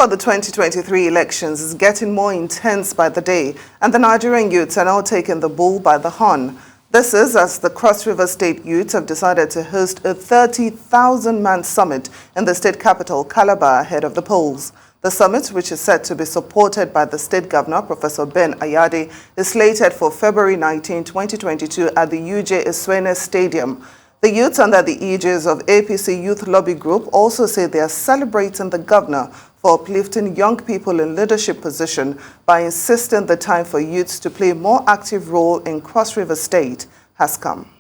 for the 2023 elections is getting more intense by the day, and the Nigerian youths are now taking the bull by the horn. This is as the Cross River State youths have decided to host a 30,000-man summit in the state capital, Calabar, ahead of the polls. The summit, which is set to be supported by the state governor, Professor Ben Ayade, is slated for February 19, 2022 at the UJ Iswene Stadium. The youths under the aegis of APC Youth Lobby Group also say they are celebrating the governor for uplifting young people in leadership position by insisting the time for youths to play a more active role in Cross River State has come.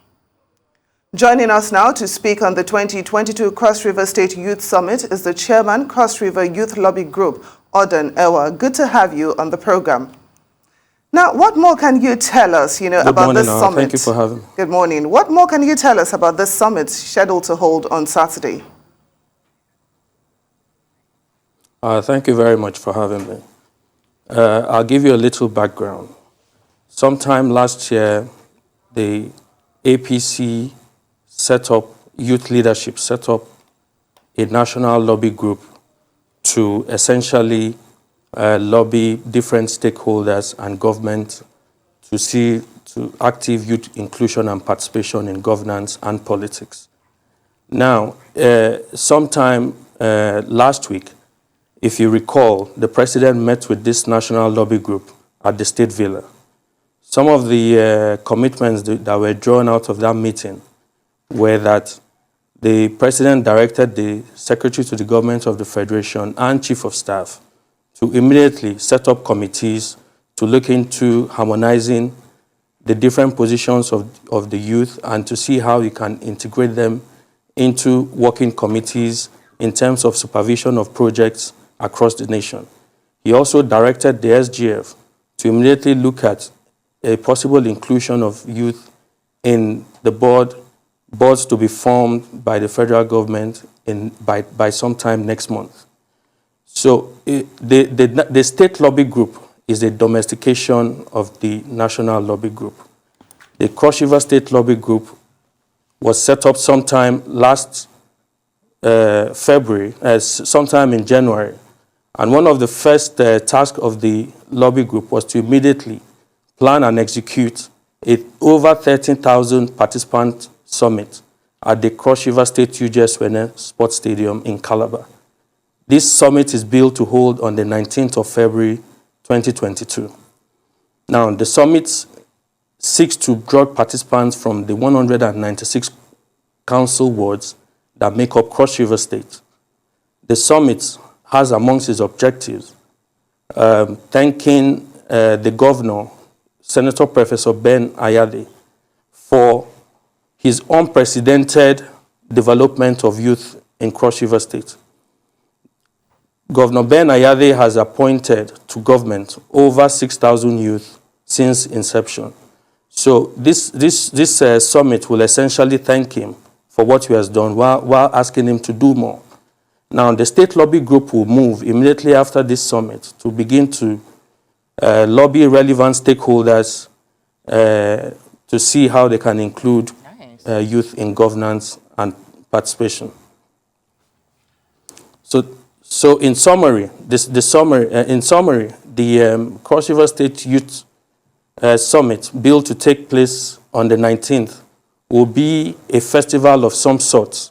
Joining us now to speak on the 2022 Cross River State Youth Summit is the chairman, Cross River Youth Lobby Group, Oden Ewa. Good to have you on the program. Now, what more can you tell us, about this summit? Thank you for having me. Good morning. What more can you tell us about this summit scheduled to hold on Saturday? Thank you very much for having me. I'll give you a little background. Sometime last year, the APC youth leadership set up a national lobby group to essentially lobby different stakeholders and government to active youth inclusion and participation in governance and politics. Now, sometime last week, if you recall, the president met with this national lobby group at the State Villa. Some of the commitments that were drawn out of that meeting were that the president directed the Secretary to the Government of the Federation and Chief of Staff to immediately set up committees to look into harmonizing the different positions of the youth and to see how you can integrate them into working committees in terms of supervision of projects across the nation. He also directed the SGF to immediately look at a possible inclusion of youth in the boards to be formed by the federal government by sometime next month. So the state lobby group is a domestication of the national lobby group. The Cross River State Lobby Group was set up sometime last February, sometime in January. And one of the first tasks of the lobby group was to immediately plan and execute a over 13,000 participant summit at the Cross River State UJ Iswene Sports Stadium in Calabar. This summit is billed to hold on the 19th of February 2022. Now, the summit seeks to draw participants from the 196 council wards that make up Cross River State. The summit has amongst its objectives thanking the governor, Senator Professor Ben Ayade, for his unprecedented development of youth in Cross River State. Governor Ben Ayade has appointed to government over 6,000 youth since inception. So this summit will essentially thank him for what he has done while asking him to do more. Now, the state lobby group will move immediately after this summit to begin to lobby relevant stakeholders to see how they can include youth in governance and participation. So in summary, the Cross River State Youth Summit, billed to take place on the 19th, will be a festival of some sort,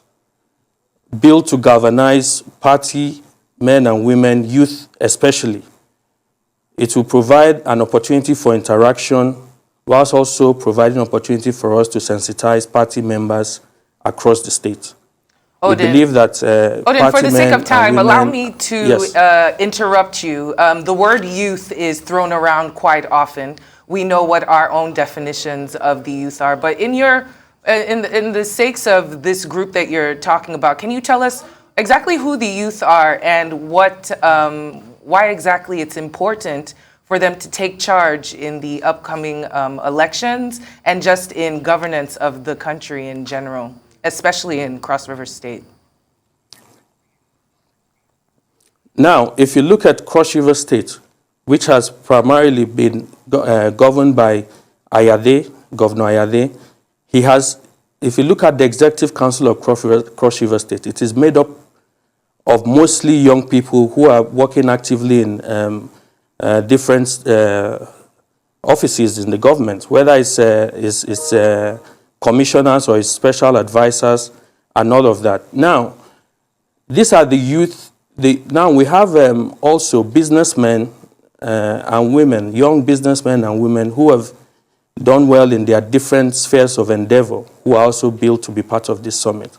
built to galvanize party men and women, youth especially. It will provide an opportunity for interaction, whilst also providing opportunity for us to sensitize party members across the state. Oden, we believe that Oden, for the sake of time, allow me to interrupt you. The word youth is thrown around quite often. We know what our own definitions of the youth are, but in the sakes of this group that you're talking about, can you tell us exactly who the youth are and why exactly it's important for them to take charge in the upcoming elections and just in governance of the country in general, especially in Cross River State? Now, if you look at Cross River State, which has primarily been governed by Ayade, Governor Ayade, if you look at the Executive Council of Cross River State, it is made up of mostly young people who are working actively in different offices in the government, whether it's commissioners or it's special advisors and all of that. Now, these are the youth. Now we have also businessmen and women, young businessmen and women who have done well in their different spheres of endeavor, who are also billed to be part of this summit.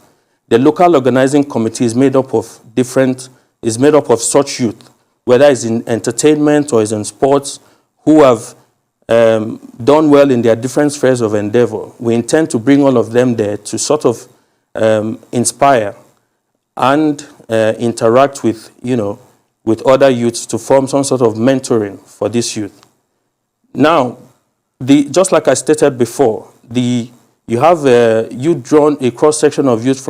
The local organizing committee is made up of such youth, whether it's in entertainment or it's in sports, who have done well in their different spheres of endeavor. We intend to bring all of them there to sort of inspire and interact with, with other youths to form some sort of mentoring for this youth. Now, just like I stated before, you have a cross-section of youth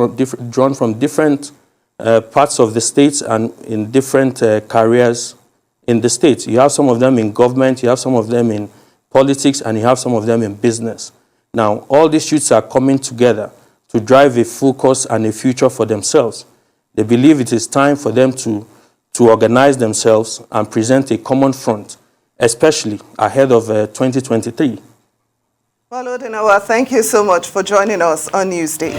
drawn from different parts of the states and in different careers in the states. You have some of them in government, you have some of them in politics, and you have some of them in business. Now, all these youths are coming together to drive a focus and a future for themselves. They believe it is time for them to organize themselves and present a common front, especially ahead of 2023. Well, Oden Ewa, thank you so much for joining us on Newsday.